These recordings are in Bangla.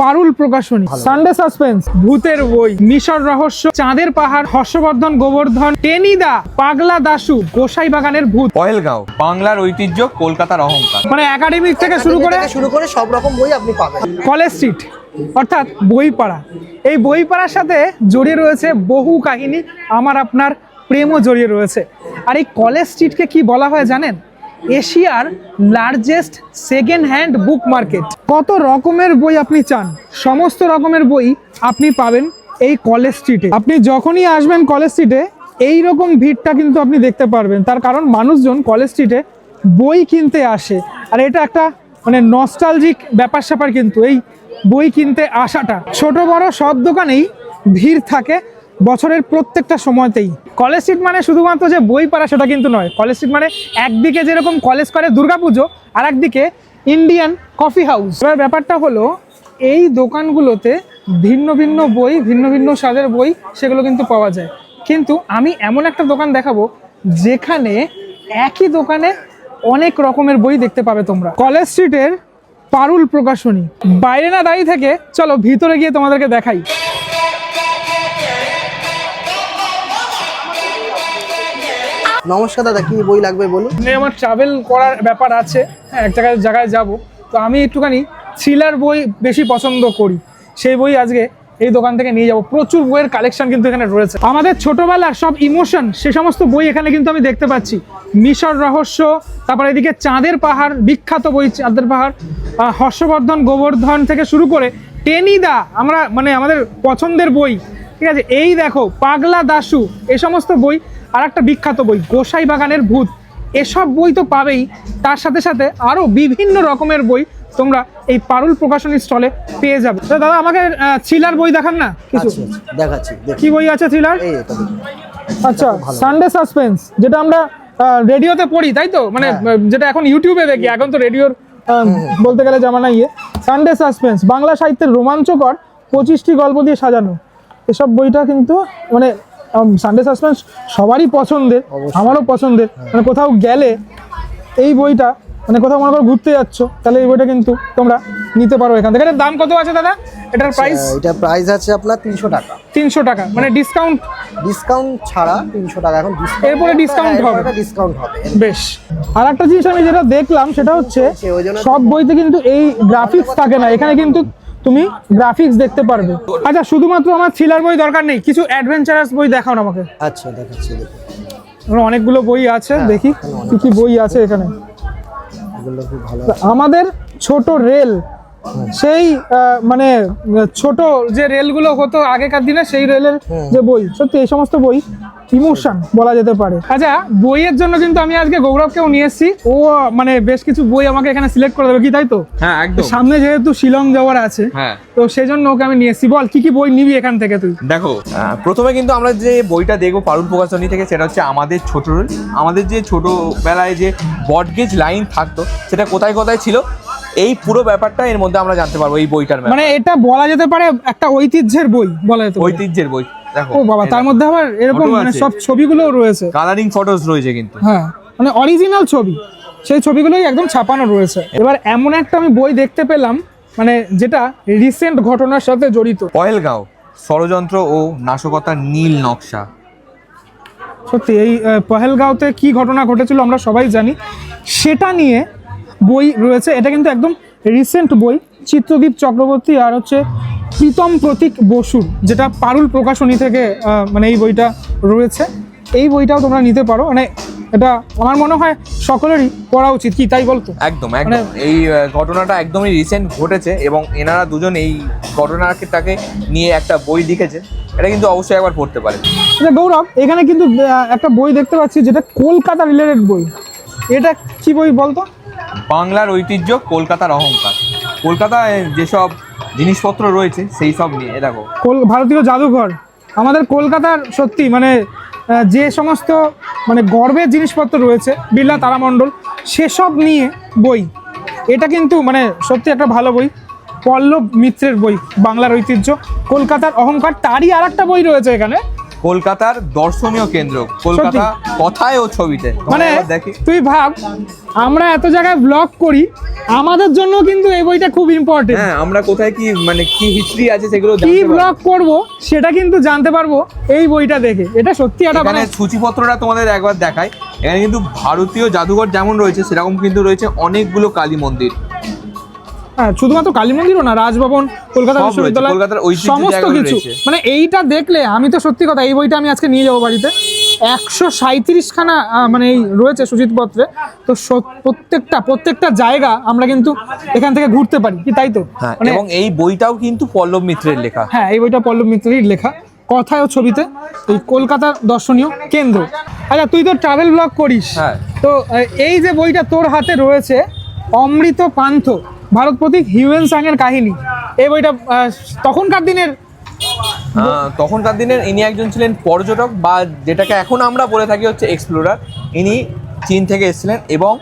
পারুল প্রকাশনী, সানডে সাসপেন্স, ভূতের বই, মিশর রহস্য, চাঁদের পাহাড়, হর্ষবর্ধন গোবর্ধন, টেনিদা, পাগলা দাশু, গোসাই বাগানের ভূত, পহেলগাঁও, বাংলার ঐতিহ্য, কলকাতার অহংকার। মানে একাডেমিক থেকে শুরু করে সব রকম বই আপনি পাবেন। কলেজ স্ট্রিট অর্থাৎ বইপাড়া, এই বইপাড়ার সাথে জড়িয়ে রয়েছে বহু কাহিনী, আমার আপনার প্রেমও জড়িয়ে রয়েছে। আর এই কলেজ স্ট্রিটকে কি বলা হয় জানেন? এশিয়ার লার্জেস্ট সেকেন্ড হ্যান্ড বুক মার্কেট। কত রকমের বই আপনি চান, সমস্ত রকমের বই আপনি পাবেন এই কলেজ স্ট্রিটে। আপনি যখনই আসবেন কলেজ স্ট্রিটে এই রকম ভিড়টা কিন্তু আপনি দেখতে পারবেন, তার কারণ মানুষজন কলেজ স্ট্রিটে বই কিনতে আসে। আর এটা একটা মানে নস্টালজিক ব্যাপার স্যাপার, কিন্তু এই বই কিনতে আসাটা ছোট বড় সব দোকানেই ভিড় থাকে বছরের প্রত্যেকটা সময়তেই। কলেজ স্ট্রিট মানে শুধুমাত্র যে বই পড়া সেটা কিন্তু নয়। কলেজ স্ট্রিট মানে একদিকে যেরকম কলেজ করে দুর্গাপুজো, আর একদিকে ইন্ডিয়ান কফি হাউস। এবার ব্যাপারটা হলো এই দোকানগুলোতে ভিন্ন ভিন্ন বই, ভিন্ন ভিন্ন স্বাদের বই সেগুলো কিন্তু পাওয়া যায়। কিন্তু আমি এমন একটা দোকান দেখাবো যেখানে একই দোকানে অনেক রকমের বই দেখতে পাবে তোমরা। কলেজ স্ট্রিটের পারুল প্রকাশনী। বাইরে না দাঁড়িয়ে থেকে চলো ভিতরে গিয়ে তোমাদেরকে দেখাই। নমস্কার দাদা, কি বই লাগবে বলুন? আমার ট্রাভেল করার ব্যাপার আছে, হ্যাঁ, এক জায়গায় যাব, তো আমি একটুখানি থ্রিলার বই বেশি পছন্দ করি, সেই বই আজকে এই দোকান থেকে নিয়ে যাব। প্রচুর বইয়ের কালেকশন কিন্তু এখানে রয়েছে, আমাদের ছোটবেলার সব ইমোশন সে সমস্ত বই এখানে কিন্তু আমি দেখতে পাচ্ছি। মিশর রহস্য, তারপর এদিকে চাঁদের পাহাড়, বিখ্যাত বই চাঁদের পাহাড়, হর্ষবর্ধন গোবর্ধন থেকে শুরু করে টেনিদা, আমরা মানে আমাদের পছন্দের বই, ঠিক আছে। এই দেখো পাগলা দাশু, এ সমস্ত বই। আর একটা বিখ্যাত বই গোসাই বাগানের ভূত, এসব বই তো পাবেই, তার সাথে সাথে আরও বিভিন্ন রকমের বই তোমরা এই পারুল প্রকাশনী স্টলে পেয়ে যাবে। তো দাদা আমাকে থ্রিলার বই দেখান না কিছু। দেখাচ্ছি। কি বই আছে থ্রিলার? এই এটা দেখুন। আচ্ছা, সানডে সাসপেন্স, যেটা আমরা রেডিওতে পড়ি তাই তো, মানে যেটা এখন ইউটিউবে দেখি, এখন তো রেডিওর বলতে গেলে জামানা ইয়ে। সানডে সাসপেন্স, বাংলা সাহিত্যের রোমাঞ্চকর 25টি গল্প দিয়ে সাজানো। এসব বইটা কিন্তু মানে সানডে সাসপেন্স সবারই পছন্দের, আমারও পছন্দের। মানে কোথাও গেলে এই বইটা, মানে কোথাও মনে করো ঘুরতে যাচ্ছ, তাহলে এই বইটা কিন্তু তোমরা নিতে পারো এখান থেকে। এটার দাম কত আছে দাদা? এটার প্রাইস? এটা প্রাইস আছে আপনার 300 টাকা। 300 টাকা, মানে ডিসকাউন্ট ছাড়া 300 টাকা। এখন এরপরে ডিসকাউন্ট হবে? ডিসকাউন্ট হবে। বেশ। আর একটা জিনিস আমি যেটা দেখলাম সেটা হচ্ছে সব বইতে কিন্তু এই গ্রাফিক্স থাকে না, এখানে কিন্তু তুমি গ্রাফিক্স দেখতে পারবে। আচ্ছা, শুধুমাত্র আমার থ্রিলার বই দরকার নেই, কিছু অ্যাডভেঞ্চারাস বই দেখাও না আমাকে। আচ্ছা দেখাচ্ছি। অনেকগুলো বই আছে, দেখি কি কি বই আছে এখানে। এগুলো খুব ভালো। আমাদের ছোট রেল, সেই মানে ছোট যে রেলগুলো হতো আগেকার দিনে, সেই রেলের যে বই, সত্যি এই সমস্ত বই ইমোশন বলা যেতে পারে। আচ্ছা, বইয়ের জন্য কিন্তু আমি আজকে গৌরবকেও নিয়ে এসেছি, ও মানে বেশ কিছু বই আমাকে এখানে সিলেক্ট করে দেবে, কি তাই তো? হ্যাঁ একদম। সামনে যেহেতু শিলং যাওয়ার আছে, হ্যাঁ, তো সেই জন্য ওকে আমি নিয়ে এসেছি। বল কি কি বই নিবি এখান থেকে তুই? দেখো, প্রথমে কিন্তু আমরা যে বইটা দেখবো পারুল প্রকাশনী থেকে, সেটা হচ্ছে আমাদের ছোট রেল। আমাদের যে ছোটবেলায় যে বটগেজ লাইন থাকতো, সেটা কোথায় কোথায় ছিল, এই পুরো ব্যাপারটা এর মধ্যে আমরা জানতে পারবো এই বইটার মানে এটা বলা যেতে পারে একটা ঐতিহ্যের বই বলা যেতে পারে। ঐতিহ্যের বই। দেখো, ও বাবা, তার মধ্যে আবার এরকম মানে সব ছবিগুলো রয়েছে, কালারিং ফটোস রয়েছে কিন্তু। হ্যাঁ, মানে অরিজিনাল ছবি, সেই ছবিগুলোই একদম ছাপানো রয়েছে। এবার এমন একটা আমি বই দেখতে পেলাম, মানে যেটা রিসেন্ট ঘটনার সাথে জড়িত। পহেলগাঁও, ষড়যন্ত্র ও নাশকতার নীল নকশা। সত্যি এই পহেলগাঁওতে কি ঘটনা ঘটেছিল আমরা সবাই জানি, সেটা নিয়ে বই রয়েছে। এটা কিন্তু একদম রিসেন্ট বই, চিত্রদীপ চক্রবর্তী আর হচ্ছে প্রীতম প্রতীক বসুর, যেটা পারুল প্রকাশনী থেকে মানে এই বইটা রয়েছে। এই বইটাও তোমরা নিতে পারো, মানে এটা আমার মনে হয় সকলেরই পড়া উচিত, কি তাই বলতো? একদম একদম। এই ঘটনাটা একদমই রিসেন্ট ঘটেছে এবং এনারা দুজন এই ঘটনাটাকে নিয়ে একটা বই লিখেছে। এটা কিন্তু অবশ্যই একবার পড়তে পারেন। আচ্ছা গৌরব, এখানে কিন্তু একটা বই দেখতে পাচ্ছি যেটা কলকাতা রিলেটেড বই। এটা কি বই বলতো? বাংলার ঐতিহ্য, কলকাতার অহংকার। কলকাতায় যেসব জিনিসপত্র রয়েছে সেই সব নিয়ে। দেখো, ভারতীয় জাদুঘর, আমাদের কলকাতার সত্যি মানে যে সমস্ত মানে গর্বের জিনিসপত্র রয়েছে, বিড়লা তারামণ্ডল, সেসব নিয়ে বই। এটা কিন্তু মানে সত্যি একটা ভালো বই। পল্লব মিত্রের বই, বাংলার ঐতিহ্য, কলকাতার অহংকার। তারই আর একটা বই রয়েছে এখানে, কলকাতার দর্শনীয় কেন্দ্র, কলকাতা কথায় ও ছবিতে। মানে দেখি তুই ভাব, আমরা এত জায়গায় ব্লগ করি, আমাদের জন্য কিন্তু এই বইটা খুব ইম্পর্টেন্ট। হ্যাঁ, আমরা কোথায় কি মানে কি হিস্ট্রি আছে সেগুলো কি জানতে পারবো। ব্লগ করব সেটা কিন্তু জানতে পারবো এই বইটা দেখে। এটা সত্যি একটা এখানে সূচিপত্রটা তোমাদের একবার দেখাই। এখানে কিন্তু ভারতীয় জাদুঘর যেমন রয়েছে সেরকম কিন্তু রয়েছে অনেকগুলো কালী মন্দির। হ্যাঁ, শুধুমাত্র কালী মন্দিরও না, রাজভবন, কলকাতা সব রয়েছে, বিশ্ববিদ্যালয়, কলকাতার ঐতিহ্য সমস্ত জায়গাগুলো কিছু। রয়েছে। মানে এইটা দেখলে আমি তো সত্যি কথা, এই বইটা আমি আজকে নিয়ে যাবো বাড়িতে। 137 খানা মানে এই রয়েছে সূচিপত্রে। তো প্রত্যেকটা জায়গা আমরা কিন্তু এখান থেকে ঘুরতে পারি, কি তাই তো? হ্যাঁ, মানে এবং এই বইটাও কিন্তু পল্লব মিত্রের লেখা। হ্যাঁ, এই বইটা পল্লব মিত্রের লেখা, কথায় ও ছবিতে, এই কলকাতার দর্শনীয় কেন্দ্র। আচ্ছা, তুই তো ট্রাভেল ব্লগ করিস। হ্যাঁ। তো এই যে বইটা তোর হাতে রয়েছে, অমৃত পান্থ, ভারত প্রতীক হিউয়েন সাং এর কাহিনী। এই বইটা তখনকার দিনের ইনি একজন ছিলেন পর্যটক, বা যেটাকে এখন আমরা বলে থাকি হচ্ছে এক্সপ্লোরার। ইনি চীন থেকে এসেছিলেন এবং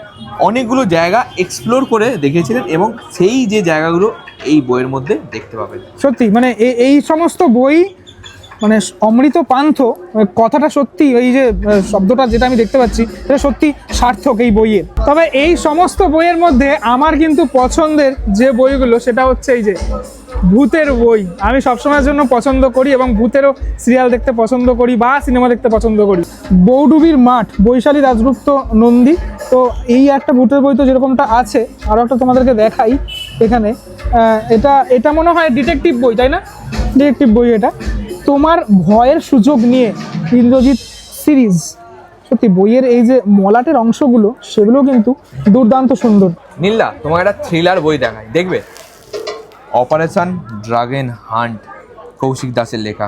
অনেকগুলো জায়গা এক্সপ্লোর করে দেখিয়েছিলেন, এবং সেই যে জায়গাগুলো এই বইয়ের মধ্যে দেখতে পাবেন। সত্যি মানে এই সমস্ত বই, মানে অমৃত পান্থ কথাটা সত্যি, এই যে শব্দটা যেটা আমি দেখতে পাচ্ছি এটা সত্যি সার্থক এই বইয়ের। তবে এই সমস্ত বইয়ের মধ্যে আমার কিন্তু পছন্দের যে বইগুলো সেটা হচ্ছে এই যে ভূতের বই। আমি সবসময়ের জন্য পছন্দ করি এবং ভূতেরও সিরিয়াল দেখতে পছন্দ করি বা সিনেমা দেখতে পছন্দ করি। বৌডুবির মাঠ, বৈশালী দাশগুপ্ত নন্দী। তো এই একটা ভূতের বই তো যেরকমটা আছে, আরও একটা তোমাদেরকে দেখাই এখানে। এটা মনে হয় ডিটেকটিভ বই, তাই না? ডিটেকটিভ বই এটা। তোমার ভয়ের সুযোগ নিয়ে, ইন্দ্রজিৎ সিরিজ। সত্যি বইয়ের এই যে মলাটের অংশগুলো সেগুলো কিন্তু দুর্দান্ত সুন্দর। নীলা, তোমাকে একটা থ্রিলার বই দেখাই, দেখবে? অপারেশন ড্রাগন হান্ট, কৌশিক দাসের লেখা।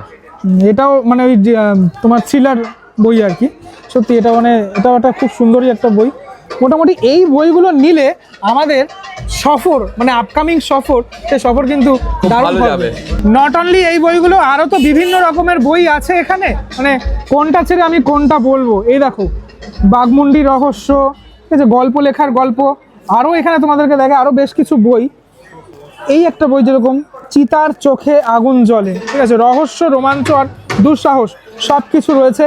এটাও মানে ওই তোমার থ্রিলার বই আর কি। সত্যি এটাও একটা খুব সুন্দরই একটা বই। মোটামুটি এই বইগুলো নিলে আমাদের সফর, মানে আপকামিং সফর, সেই সফর কিন্তু দারুণ ভালো হবে। যাবে। নট অনলি এই বইগুলো, আরও তো বিভিন্ন রকমের বই আছে এখানে। মানে কোনটা ছেড়ে আমি কোনটা বলবো। এই দেখো, বাঘমুন্ডি রহস্য, ঠিক আছে, গল্প লেখার গল্প। আরও এখানে তোমাদেরকে দেখে আরও বেশ কিছু বই। এই একটা বই যেরকম চিতার চোখে আগুন জ্বলে, ঠিক আছে, রহস্য, রোমাঞ্চ আর দুঃসাহস সব কিছু রয়েছে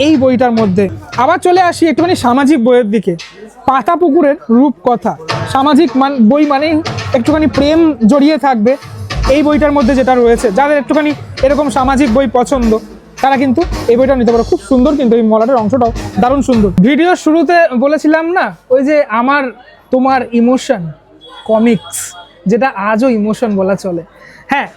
এই বইটার মধ্যে। আবার চলে আসি একটুখানি সামাজিক বইয়ের দিকে। পাতাপুকুরের রূপকথা, সামাজিক বই মানেই একটুখানি প্রেম জড়িয়ে থাকবে এই বইটার মধ্যে যেটা রয়েছে। যাদের একটুখানি এরকম সামাজিক বই পছন্দ তারা কিন্তু এই বইটা নিতে পারো। খুব সুন্দর, কিন্তু এই মলাটের অংশটাও দারুণ সুন্দর। ভিডিওর শুরুতে বলেছিলাম না, ওই যে আমার তোমার ইমোশন কমিক্স, যেটা আজও ইমোশন বলা চলে। হ্যাঁ,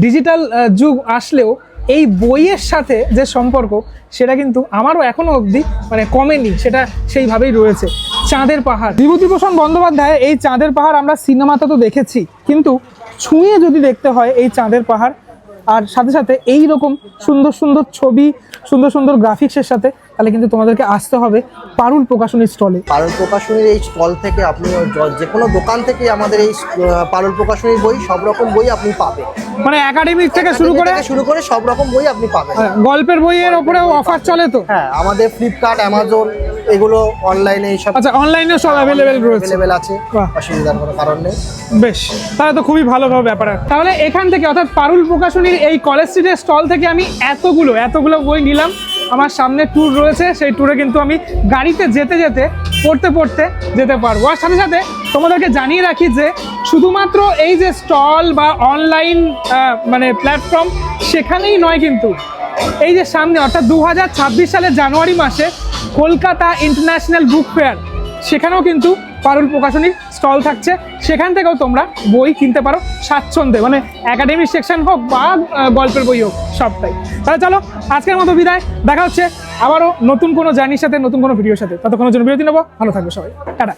ডিজিটাল যুগ আসলেও এই বইয়ের সাথে যে সম্পর্ক সেটা কিন্তু আমারও এখনো অবধি মানে কমেনি, সেটা সেইভাবেই রয়েছে। চাঁদের পাহাড়, বিভূতিভূষণ বন্দ্যোপাধ্যায় এই চাঁদের পাহাড় আমরা সিনেমাতে তো দেখেছি, কিন্তু ছুঁয়ে যদি দেখতে হয় এই চাঁদের পাহাড়, আর সাথে সাথে এই রকম সুন্দর সুন্দর ছবি, সুন্দর সুন্দর গ্রাফিক্সের সাথে, তাহলে কিন্তু তোমাদেরকে আসতে হবে পারুল প্রকাশনীর স্টলে। পারুল প্রকাশনীর এই স্টল থেকে আপনি যে কোনো দোকান থেকে আমাদের এই পারুল প্রকাশনীর বই, সব রকম বই আপনি পাবেন। মানে একাডেমিক থেকে শুরু করে সব রকম বই আপনি পাবেন। গল্পের বইয়ের ওপরেও অফার চলে তো? হ্যাঁ, আমাদের ফ্লিপকার্ট, অ্যামাজন এগুলো অনলাইনে সব। আচ্ছা, অনলাইনে সব অ্যাভেলেবেল আছে, বাহ। অসুবিধার কোনো কারণ নেই। বেশ, তাহলে তো খুবই ভালো ব্যাপার। তাহলে এখান থেকে, অর্থাৎ পারুল প্রকাশনীর এই কলেজ স্ট্রিটের স্টল থেকে আমি এতগুলো বই নিলাম। আমার সামনে ট্যুর রয়েছে, সেই ট্যুরে কিন্তু আমি গাড়িতে যেতে যেতে পড়তে যেতে পারবো। আর সাথে সাথে তোমাদেরকে জানিয়ে রাখি যে শুধুমাত্র এই যে স্টল বা অনলাইন মানে প্ল্যাটফর্ম সেখানেই নয়, কিন্তু এই যে সামনে অর্থাৎ 2026 সালের জানুয়ারি মাসে কলকাতা ইন্টারন্যাশনাল বুক ফেয়ার, সেখানেও কিন্তু পারুল প্রকাশনীর স্টল থাকছে। সেখান থেকেও তোমরা বই কিনতে পারো স্বাচ্ছন্দ্যে, মানে একাডেমিক সেকশন হোক বা গল্পের বই হোক, সবটাই। তাহলে চলো, আজকের মতো বিদায়। দেখা হচ্ছে আবারও নতুন কোনো জার্নির সাথে, নতুন কোনো ভিডিওর সাথে। ততক্ষণের জন্য বিরতি নেবো। ভালো থাকবে সবাই, টাটা।